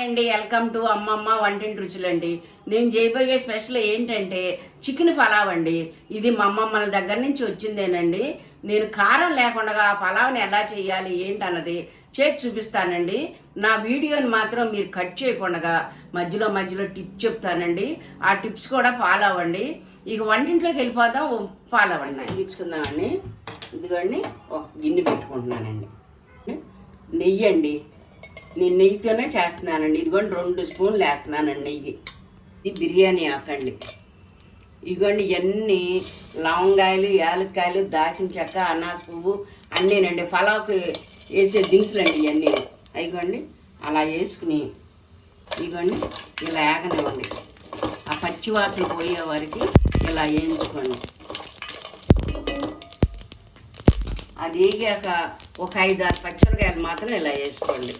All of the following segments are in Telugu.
అండి, వెల్కమ్ టు అమ్మమ్మ వంటింటి రుచులండి. నేను చేయబోయే స్పెషల్ ఏంటంటే చికెన్ పలావ్ అండి. ఇది మా అమ్మమ్మల దగ్గర నుంచి వచ్చిందేనండి. నేను కారం లేకుండా ఆ పలావ్ని ఎలా చేయాలి ఏంటన్నది చేసి చూపిస్తానండి. నా వీడియోని మాత్రం మీరు కట్ చేయకుండా మధ్యలో మధ్యలో టిప్స్ చెప్తానండి. ఆ టిప్స్ కూడా ఫాలో అవ్వండి. ఇక వంటింట్లోకి వెళ్ళిపోదాం. ఫాలో అవ్వండి. తీసుకుందామండి. ఇదిగోండి ఒక గిన్నె పెట్టుకుంటున్నానండి. నెయ్యి అండి, నేను నెయ్యితోనే చేస్తున్నానండి. ఇదిగోండి 2 స్పూన్లు వేస్తున్నానండి నెయ్యి. ఇది బిర్యానీ ఆకండి. ఇదిగోండి ఇవన్నీ లవంగాయలు, యాలక్కాయలు, దాల్చిన చెక్క, అనాస పువ్వు అన్నీనండి. పలావ్కి వేసే దినుసులండి ఇవన్నీ. ఇదిగోండి అలా వేసుకుని ఇదిగోండి ఇలా వేగనివ్వండి. ఆ పచ్చి వాసన పోయే వరకు ఇలా వేయించుకోండి. అది వేగాక ఒక 5-6 పచ్చిమిరకాయలు మాత్రం ఇలా వేసుకోండి.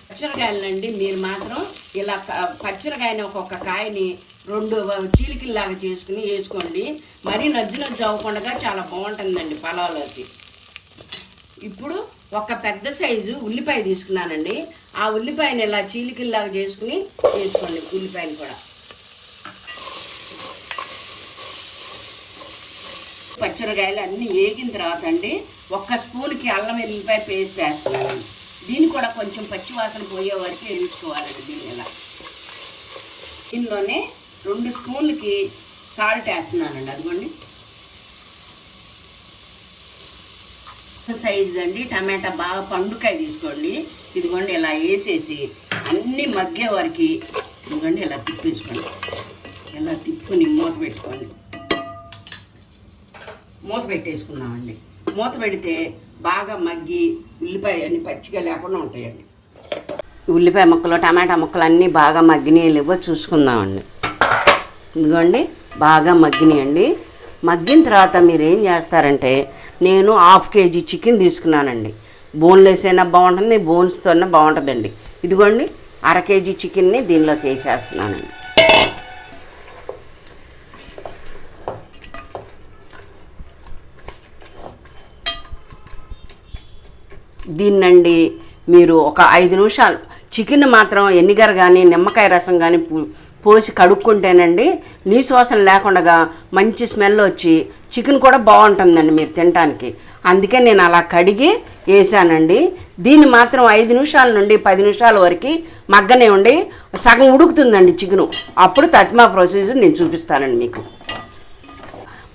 పచ్చిమిరకాయలండి మీరు మాత్రం ఇలా పచ్చిమిరకాయని ఒక్కొక్క కాయని 2 చీలికల్లాగా చేసుకుని వేసుకోండి. మరీ నజ్జు అవ్వకుండా చాలా బాగుంటుందండి పలావ్లోకి. ఇప్పుడు ఒక పెద్ద సైజు ఉల్లిపాయ తీసుకున్నానండి. ఆ ఉల్లిపాయని ఇలా చీలికల్లాగా చేసుకుని వేసుకోండి. ఉల్లిపాయలు కూడా పచ్చిమిరకాయలు అన్నీ వేగిన తర్వాత అండి 1 స్పూన్కి అల్లం వెల్లిపాయ పేస్ట్ వేస్తున్నానండి. దీన్ని కూడా కొంచెం పచ్చి వాసన పోయే వరకు వేయించుకోవాలండి. దీన్ని ఇలా దీనిలోనే 2 స్పూన్లకి సాల్ట్ వేస్తున్నానండి. అదిగోండి సైజు అండి టమాటా బాగా పండుకాయ తీసుకోండి. ఇదిగోండి ఇలా వేసేసి అన్నీ మగ్గే వరకు ఇదిగోండి ఇలా తిప్పేసుకోండి. ఇలా తిప్పుని మూత పెట్టుకోండి. మూత పెట్టేసుకున్నామండి. మూత పెడితే బాగా మగ్గి ఉల్లిపాయ అన్ని పచ్చిగా లేకుండా ఉంటాయండి. ఉల్లిపాయ ముక్కలు, టమాటా ముక్కలు అన్నీ బాగా మగ్గినాయి లేవో చూసుకుందామండి. ఇదిగోండి బాగా మగ్గినాయండి. మగ్గిన తర్వాత మీరు ఏం చేస్తారంటే, నేను 1/2 కేజీ చికెన్ తీసుకున్నానండి. బోన్లెస్ అయినా బాగుంటుంది, బోన్స్తోనే బాగుంటుందండి. ఇదిగోండి 1/2 కేజీ చికెన్ని దీనిలోకి వేసేస్తున్నానండి. దీన్నండి మీరు ఒక 5 నిమిషాలు చికెన్ మాత్రం ఎన్నిగర కానీ నిమ్మకాయ రసం కానీ పోసి కడుక్కుంటేనండి నీసు వాసన లేకుండా మంచి స్మెల్ వచ్చి చికెన్ కూడా బాగుంటుందండి మీరు తినడానికి. అందుకే నేను అలా కడిగి వేసానండి. దీన్ని మాత్రం 5 నిమిషాల నుండి 10 నిమిషాల వరకు మగ్గనివ్వండి. సగం ఉడుకుతుందండి చికెను. అప్పుడు తత్మా ప్రొసీజర్ నేను చూపిస్తానండి మీకు.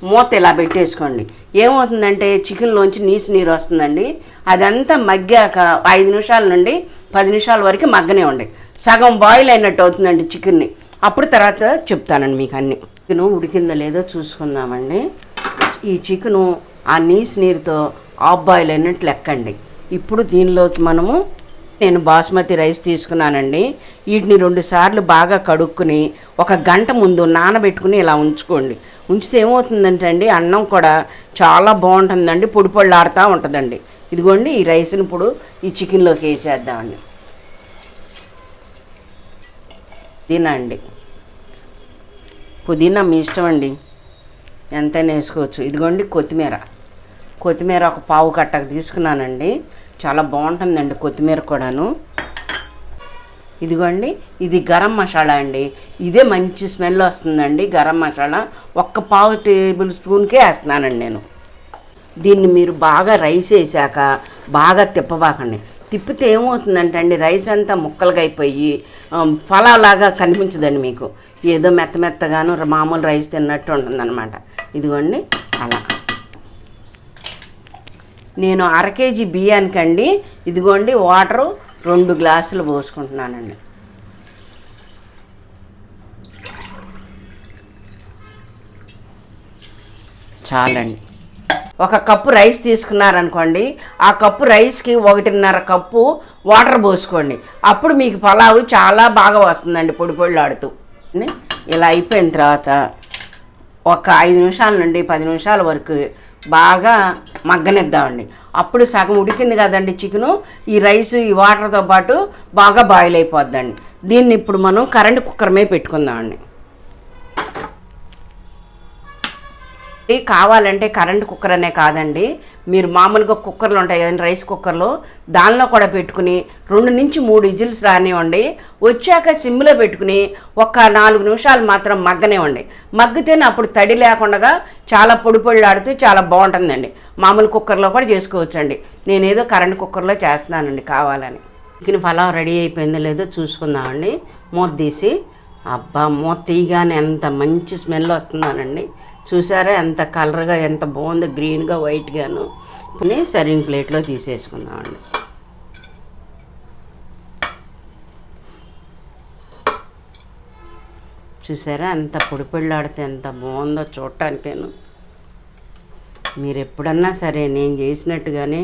మూత ఇలా పెట్టేసుకోండి. ఏమవుతుందంటే చికెన్లోంచి నీరు వస్తుందండి. అదంతా మగ్గాక 5 నిమిషాల నుండి 10 నిమిషాల వరకు మగ్గనివ్వండి. సగం బాయిల్ అయినట్టు అవుతుందండి చికెన్ని. అప్పుడు తర్వాత చెప్తానండి మీకు అన్నీ. చికెను ఉడికిందో లేదో చూసుకుందామండి. ఈ చికెను ఆ నీరుతో హాఫ్ బాయిల్ అయినట్టు లెక్కండి. ఇప్పుడు దీనిలోకి నేను బాస్మతి రైస్ తీసుకున్నానండి. వీటిని 2 సార్లు బాగా కడుక్కుని 1 గంట ముందు నానబెట్టుకుని ఇలా ఉంచుకోండి. ఉంచితే ఏమవుతుందంటే అండి అన్నం కూడా చాలా బాగుంటుందండి, పొడి పొడిలాడుతూ ఉంటుందండి. ఇదిగోండి ఈ రైస్ని ఇప్పుడు ఈ చికెన్లోకి వేసేద్దామండి. తినండి. పుదీనా మీ ఇష్టం అండి, ఎంతైనా వేసుకోవచ్చు. ఇదిగోండి కొత్తిమీర ఒక 1/4 కట్టకు తీసుకున్నానండి. చాలా బాగుంటుందండి కొత్తిమీర కూడాను. ఇదిగోండి ఇది గరం మసాలా అండి. ఇదే మంచి స్మెల్ వస్తుందండి. గరం మసాలా 1/4 టేబుల్ స్పూన్కే వేస్తున్నానండి నేను. దీన్ని మీరు బాగా రైస్ వేసాక బాగా తిప్పబాకండి. తిప్పితే ఏమవుతుందంటే అండి రైస్ అంతా ముక్కలుగా అయిపోయి పలావ్లాగా కనిపించదండి మీకు. ఏదో మెత్తగాను మామూలు రైస్ తిన్నట్టు ఉంటుందన్నమాట. ఇదిగోండి అలా నేను 1/2 కేజీ బియ్యానికండి ఇదిగోండి వాటరు 2 గ్లాసులు పోసుకుంటున్నానండి. చాలండి. 1 కప్పు రైస్ తీసుకున్నారనుకోండి, ఆ కప్పు రైస్కి 1.5 కప్పు వాటర్ పోసుకోండి. అప్పుడు మీకు పలావు చాలా బాగా వస్తుందండి పొడి పొడిలాడుతూ. ఇలా అయిపోయిన తర్వాత ఒక 5 నిమిషాల నుండి 10 నిమిషాల వరకు బాగా మగ్గనిద్దామండి. అప్పుడు సగం ఉడికింది కదండి చికెను, ఈ రైసు ఈ వాటర్తో పాటు బాగా బాయిల్ అయిపోద్దండి. దీన్ని ఇప్పుడు మనం కరెంట్ కుక్కర్ మీద పెట్టుకుందామండి. కావాలంటే కరెంట్ కుక్కర్ అనే కాదండి, మీరు మామూలుగా కుక్కర్లు ఉంటాయి కదండి, రైస్ కుక్కర్లో దానిలో కూడా పెట్టుకుని 2 నుంచి 3 విజిల్స్ రానివ్వండి. వచ్చాక సిమ్లో పెట్టుకుని ఒక 4 నిమిషాలు మాత్రం మగ్గనివ్వండి. మగ్గితేనే అప్పుడు తడి లేకుండా చాలా పొడి పొడిలాడుతూ చాలా బాగుంటుందండి. మామూలు కుక్కర్లో కూడా చేసుకోవచ్చండి. నేనేదో కరెంట్ కుక్కర్లో చేస్తున్నానండి కావాలని. చికెన్ పలావ్ రెడీ అయిపోయిందో లేదో చూసుకుందామండి. మూత తీసి, అబ్బా మూత తీయగానే ఎంత మంచి స్మెల్ వస్తుందానండి. చూసారా ఎంత కలర్గా, ఎంత బాగుందో, గ్రీన్గా వైట్గాను. సర్వింగ్ ప్లేట్లో తీసేసుకుందామండి. చూసారా ఎంత పొడి పొడిలాడితే ఎంత బాగుందో చూడటానికేను. మీరు ఎప్పుడన్నా సరే నేను చేసినట్టుగానే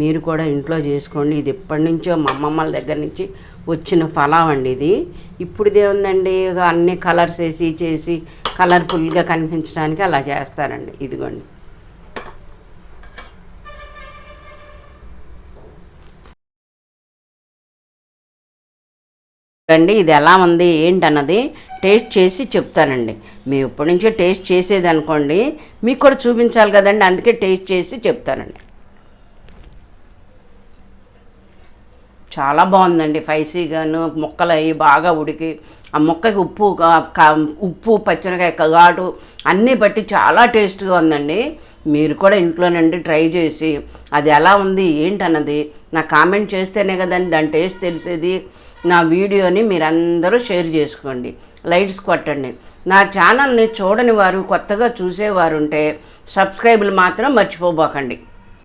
మీరు కూడా ఇంట్లో చేసుకోండి. ఇది ఎప్పటి నుంచో మా అమ్మమ్మల దగ్గర నుంచి వచ్చిన పలావ్ అండి ఇది. ఇప్పుడుదే ఉందండి, అన్ని కలర్స్ వేసి చేసి కలర్ఫుల్గా కనిపించడానికి అలా చేస్తారండి. ఇదిగోండి అండి, ఇది ఎలా ఉంది ఏంటన్నది టేస్ట్ చేసి చెప్తానండి. మేము ఇప్పటి నుంచో టేస్ట్ చేసేది అనుకోండి, మీకు కూడా చూపించాలి కదండి, అందుకే టేస్ట్ చేసి చెప్తానండి. చాలా బాగుందండి, స్పైసీగాను. ముక్కలు అవి బాగా ఉడికి ఆ ముక్కకి ఉప్పు పచ్చిమిరకాయ ఘాటు అన్నీ బట్టి చాలా టేస్ట్గా ఉందండి. మీరు కూడా ఇంట్లోనండి ట్రై చేసి అది ఎలా ఉంది ఏంటన్నది నాకు కామెంట్ చేస్తేనే కదండి దాని టేస్ట్ తెలిసేది. నా వీడియోని మీరందరూ షేర్ చేసుకోండి, లైక్స్ కొట్టండి. నా ఛానల్ని చూడని వారు, కొత్తగా చూసేవారు ఉంటే సబ్స్క్రైబ్లు మాత్రం మర్చిపోబోకండి.